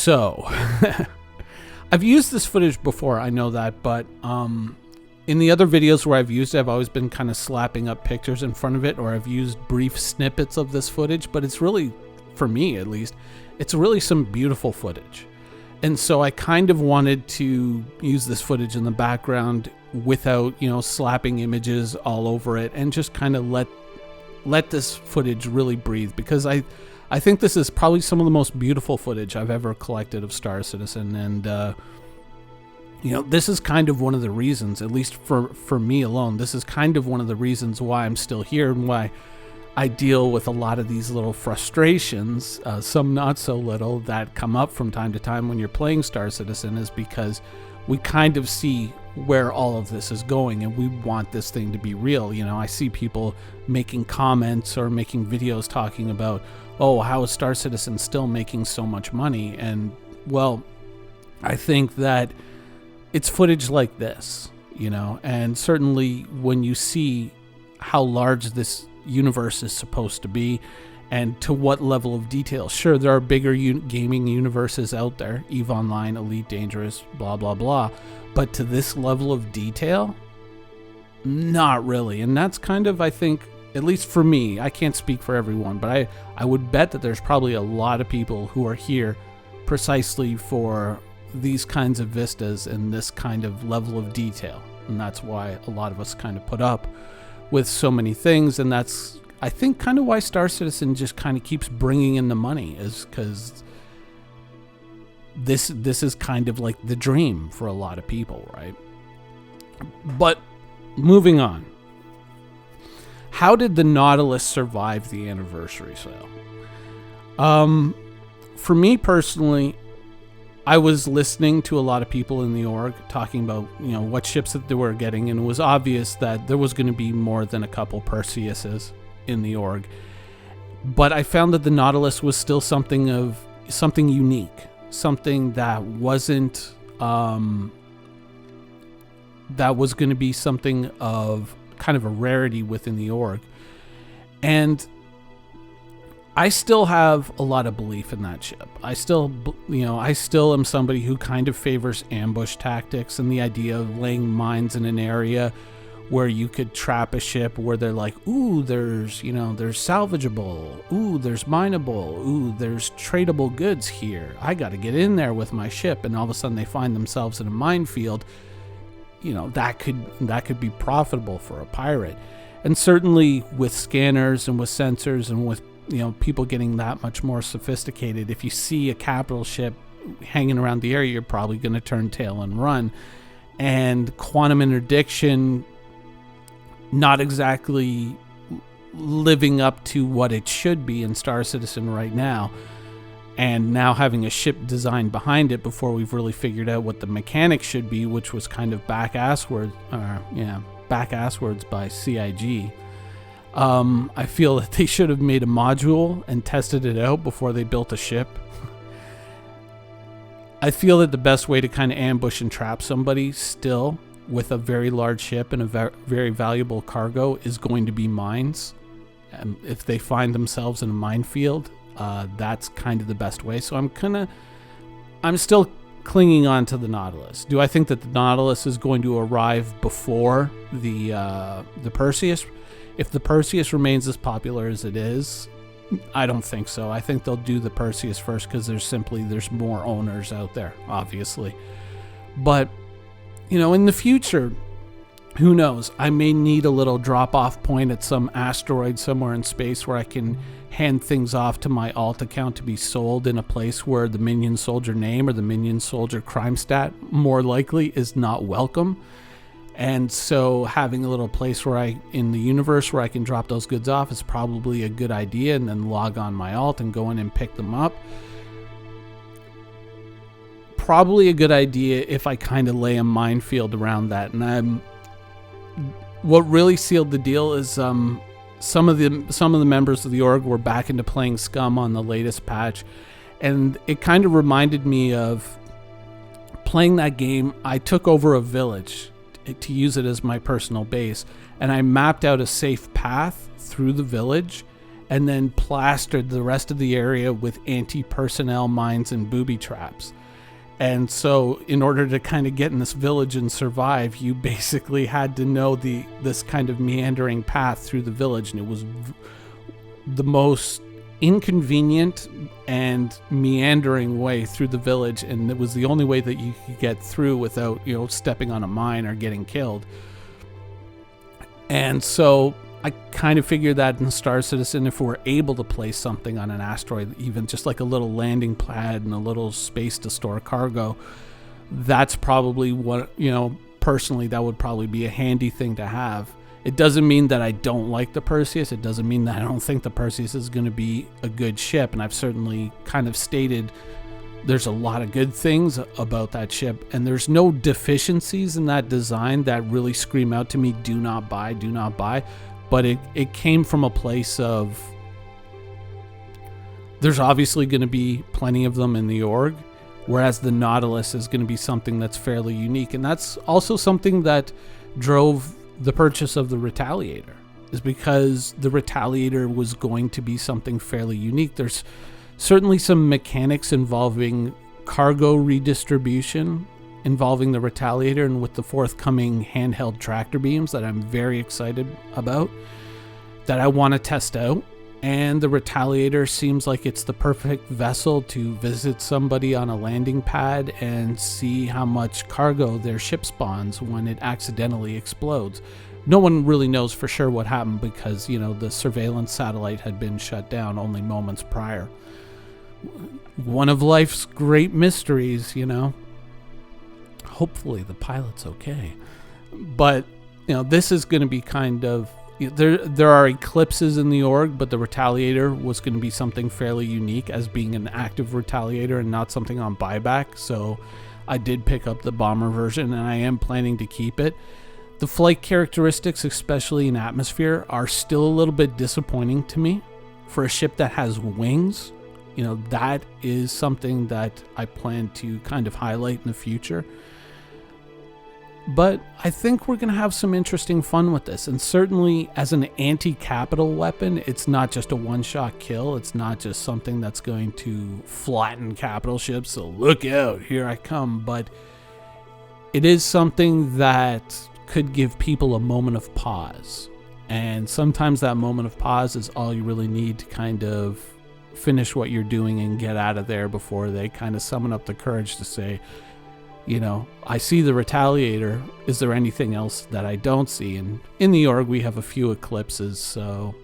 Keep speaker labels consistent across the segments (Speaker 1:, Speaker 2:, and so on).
Speaker 1: So, I've used this footage before, I know that, but in the other videos where I've used it, I've always been kind of slapping up pictures in front of it, or I've used brief snippets of this footage, but it's really, for me at least, it's really some beautiful footage. And so I kind of wanted to use this footage in the background without, slapping images all over it, and just kind of let this footage really breathe, because I think this is probably some of the most beautiful footage I've ever collected of Star Citizen. And, this is kind of one of the reasons, at least for me alone, this is kind of one of the reasons why I'm still here and why I deal with a lot of these little frustrations, some not so little, that come up from time to time when you're playing Star Citizen, is because we kind of see where all of this is going and we want this thing to be real. I see people making comments or making videos talking about, oh, how is Star Citizen still making so much money? And, well, I think that it's footage like this, and certainly when you see how large this universe is supposed to be and to what level of detail. Sure, there are bigger gaming universes out there, EVE Online, Elite Dangerous, blah, blah, blah. But to this level of detail, not really. And that's kind of, I think, at least for me, I can't speak for everyone, but I would bet that there's probably a lot of people who are here precisely for these kinds of vistas and this kind of level of detail. And that's why a lot of us kind of put up with so many things. And that's, I think, kind of why Star Citizen just kind of keeps bringing in the money, is because this is kind of like the dream for a lot of people, right? But moving on. How did the Nautilus survive the anniversary sale? For me personally, I was listening to a lot of people in the org talking about, what ships that they were getting, and it was obvious that there was going to be more than a couple Perseuses in the org. But I found that the Nautilus was still something unique, something that wasn't, that was going to be something of kind of a rarity within the org. And I still have a lot of belief in that ship. I still am somebody who kind of favors ambush tactics and the idea of laying mines in an area where you could trap a ship where they're like, ooh, there's salvageable, ooh, there's mineable, ooh, there's tradable goods here. I got to get in there with my ship. And all of a sudden they find themselves in a minefield. That could be profitable for a pirate. And certainly with scanners and with sensors and with people getting that much more sophisticated, if you see a capital ship hanging around the area, you're probably going to turn tail and run. And quantum interdiction not exactly living up to what it should be in Star Citizen right now, and now having a ship design behind it before we've really figured out what the mechanics should be, which was kind of back-asswards by CIG. I feel that they should have made a module and tested it out before they built a ship. I feel that the best way to kind of ambush and trap somebody still with a very large ship and a very valuable cargo is going to be mines. If they find themselves in a minefield, that's kind of the best way. So I'm still clinging on to the Nautilus. Do I think that the Nautilus is going to arrive before the Perseus? If the Perseus remains as popular as it is, I don't think so. I think they'll do the Perseus first because there's more owners out there, obviously. But, in the future, who knows? I may need a little drop-off point at some asteroid somewhere in space where I can hand things off to my alt account to be sold in a place where the minion soldier name or the minion soldier crime stat more likely is not welcome. And so having a little place in the universe where I can drop those goods off is probably a good idea, and then log on my alt and go in and pick them up. Probably a good idea if I kind of lay a minefield around that. And what really sealed the deal is some of the members of the org were back into playing Scum on the latest patch, and it kind of reminded me of playing that game. I took over a village to use it as my personal base, and I mapped out a safe path through the village, and then plastered the rest of the area with anti-personnel mines and booby traps. And so in order to kind of get in this village and survive, you basically had to know this kind of meandering path through the village, and it was the most inconvenient and meandering way through the village, and it was the only way that you could get through without, stepping on a mine or getting killed. And so I kind of figured that in Star Citizen, if we're able to place something on an asteroid, even just like a little landing pad and a little space to store cargo, that's probably what, personally, that would probably be a handy thing to have. It doesn't mean that I don't like the Perseus. It doesn't mean that I don't think the Perseus is going to be a good ship. And I've certainly kind of stated there's a lot of good things about that ship. And there's no deficiencies in that design that really scream out to me, do not buy, do not buy. But it came from a place of, there's obviously going to be plenty of them in the org, whereas the Nautilus is going to be something that's fairly unique. And that's also something that drove the purchase of the Retaliator, is because the Retaliator was going to be something fairly unique. There's certainly some mechanics involving cargo redistribution involving the Retaliator, and with the forthcoming handheld tractor beams that I'm very excited about, that I want to test out. And the Retaliator seems like it's the perfect vessel to visit somebody on a landing pad and see how much cargo their ship spawns when it accidentally explodes. No one really knows for sure what happened because, the surveillance satellite had been shut down only moments prior. One of life's great mysteries, Hopefully the pilot's okay. But, this is going to be kind of, there are eclipses in the org, but the Retaliator was going to be something fairly unique as being an active Retaliator and not something on buyback. So I did pick up the bomber version, and I am planning to keep it. The flight characteristics, especially in atmosphere, are still a little bit disappointing to me. For a ship that has wings, that is something that I plan to kind of highlight in the future. But I think we're going to have some interesting fun with this. And certainly as an anti-capital weapon, it's not just a one-shot kill. It's not just something that's going to flatten capital ships. So look out, here I come. But it is something that could give people a moment of pause. And sometimes that moment of pause is all you really need to kind of finish what you're doing and get out of there before they kind of summon up the courage to say, I see the Retaliator. Is there anything else that I don't see? And in the org, we have a few eclipses, so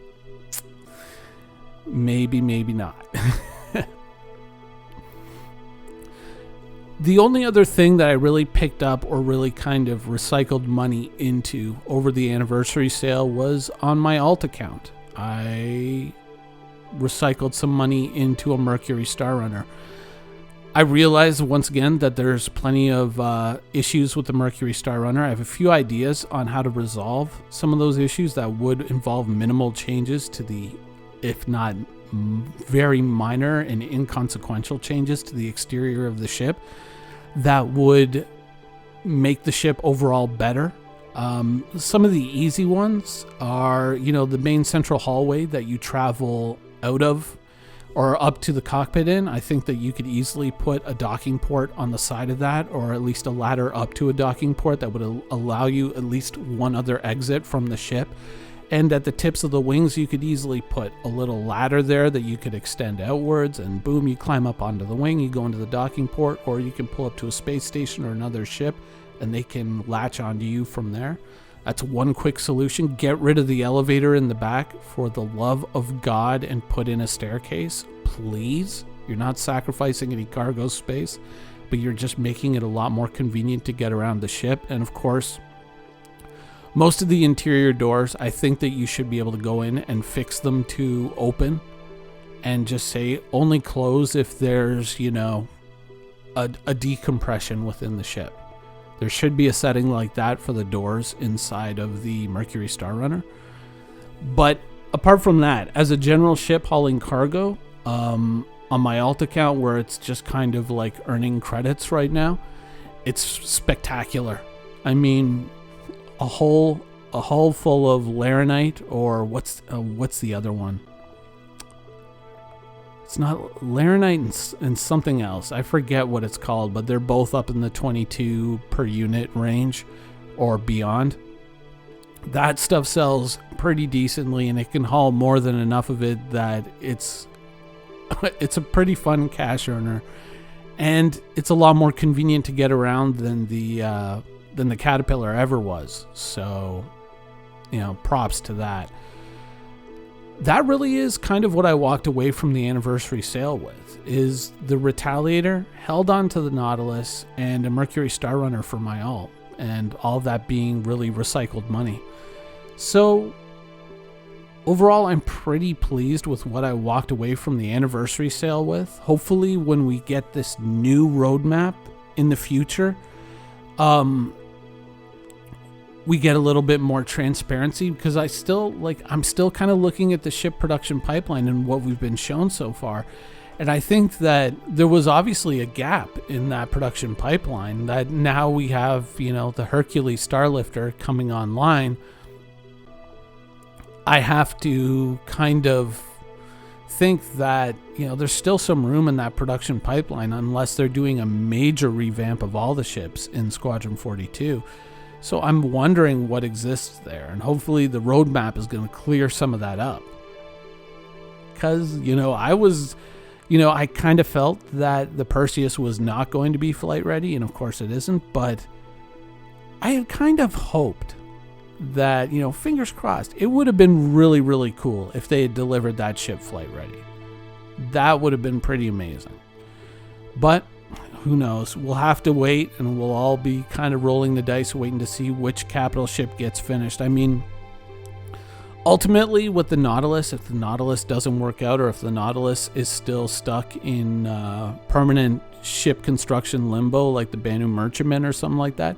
Speaker 1: maybe not. The only other thing that I really picked up or really kind of recycled money into over the anniversary sale was on my alt account. I recycled some money into a Mercury Star Runner. I realized once again that there's plenty of issues with the Mercury Star Runner. I have a few ideas on how to resolve some of those issues that would involve minimal changes to the, if not very minor and inconsequential changes to the exterior of the ship that would make the ship overall better. Some of the easy ones are, the main central hallway that you travel out of or up to the cockpit in. I think that you could easily put a docking port on the side of that, or at least a ladder up to a docking port that would allow you at least one other exit from the ship. And at the tips of the wings, you could easily put a little ladder there that you could extend outwards, and boom, you climb up onto the wing, you go into the docking port, or you can pull up to a space station or another ship and they can latch onto you from there. That's one quick solution. Get rid of the elevator in the back for the love of God and put in a staircase, please. You're not sacrificing any cargo space, but you're just making it a lot more convenient to get around the ship. And of course, most of the interior doors, I think that you should be able to go in and fix them to open and just say only close if there's, a decompression within the ship. There should be a setting like that for the doors inside of the Mercury Star Runner. But apart from that, as a general ship hauling cargo, on my alt account where it's just kind of like earning credits right now, it's spectacular. I mean, a hull full of Laranite, or what's the other one? it's not Laranite and something else. I forget what it's called, but they're both up in the 22 per unit range or beyond. That stuff sells pretty decently, and it can haul more than enough of it that it's a pretty fun cash earner, and it's a lot more convenient to get around than the Caterpillar ever was. So, you know, props to that. That really is kind of what I walked away from the anniversary sale with, is the Retaliator, held on to the Nautilus, and a Mercury Star Runner for my alt, and all of that being really recycled money. So overall, I'm pretty pleased with what I walked away from the anniversary sale with. Hopefully when we get this new roadmap in the future, we get a little bit more transparency, because I'm still kind of looking at the ship production pipeline and what we've been shown so far. And I think that there was obviously a gap in that production pipeline, that now we have, you know, the Hercules Starlifter coming online. I have to kind of think that, you know, there's still some room in that production pipeline, unless they're doing a major revamp of all the ships in Squadron 42. So I'm wondering what exists there, and hopefully the roadmap is going to clear some of that up. Because, you know, I kind of felt that the Perseus was not going to be flight ready, and of course it isn't, but I had kind of hoped that, you know, fingers crossed, it would have been really, really cool if they had delivered that ship flight ready. That would have been pretty amazing. But who knows? We'll have to wait, and we'll all be kind of rolling the dice, waiting to see which capital ship gets finished. I mean, ultimately with the Nautilus, if the Nautilus doesn't work out, or if the Nautilus is still stuck in permanent ship construction limbo like the Banu Merchantman or something like that,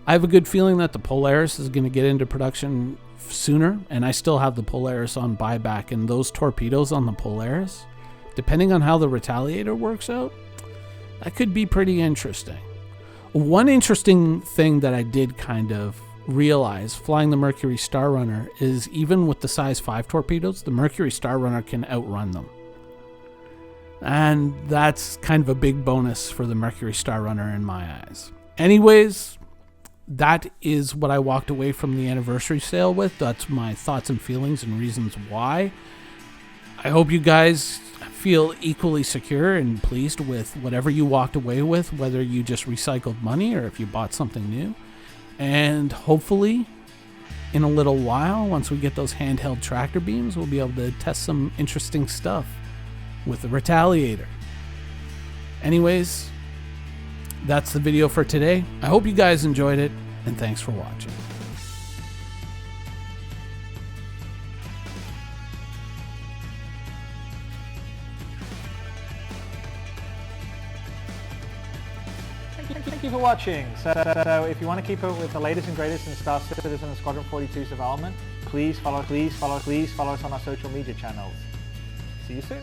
Speaker 1: I have a good feeling that the Polaris is going to get into production sooner, and I still have the Polaris on buyback, and those torpedoes on the Polaris, depending on how the Retaliator works out, that could be pretty interesting. One interesting thing that I did kind of realize flying the Mercury Star Runner is, even with the size 5 torpedoes, the Mercury Star Runner can outrun them. And that's kind of a big bonus for the Mercury Star Runner in my eyes. Anyways, that is what I walked away from the anniversary sale with. That's my thoughts and feelings and reasons why. I hope you guys feel equally secure and pleased with whatever you walked away with, whether you just recycled money or if you bought something new. And hopefully in a little while, once we get those handheld tractor beams, we'll be able to test some interesting stuff with the Retaliator. Anyways, that's the video for today. I hope you guys enjoyed it, and thanks for watching.
Speaker 2: Thank you for watching. So if you want to keep up with the latest and greatest in Star Citizen and Squadron 42's development, please follow us on our social media channels. See you soon.